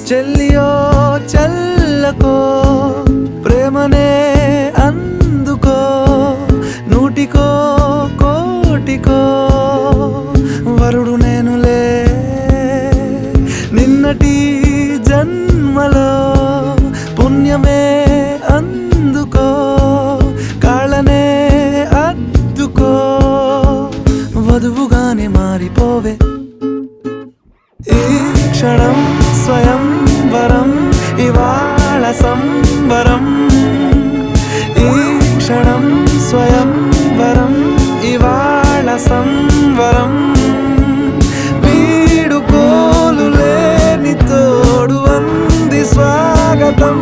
చెల్లియో చెల్లకో ప్రేమనే అందుకో నూటికో కోటికో వరుడు నేనులే నిన్నటి జన్మలో పుణ్యమే అందుకో కాళ్ళనే అద్దుకో వధువుగానే మారిపోవే ఈ క్షణం స్వయం వరం ఇవాళ సంబరం ఈ క్షణం స్వయం వరం ఇవాళ సంవరం వీడుకోలు లేని తోడు అంది స్వాగతం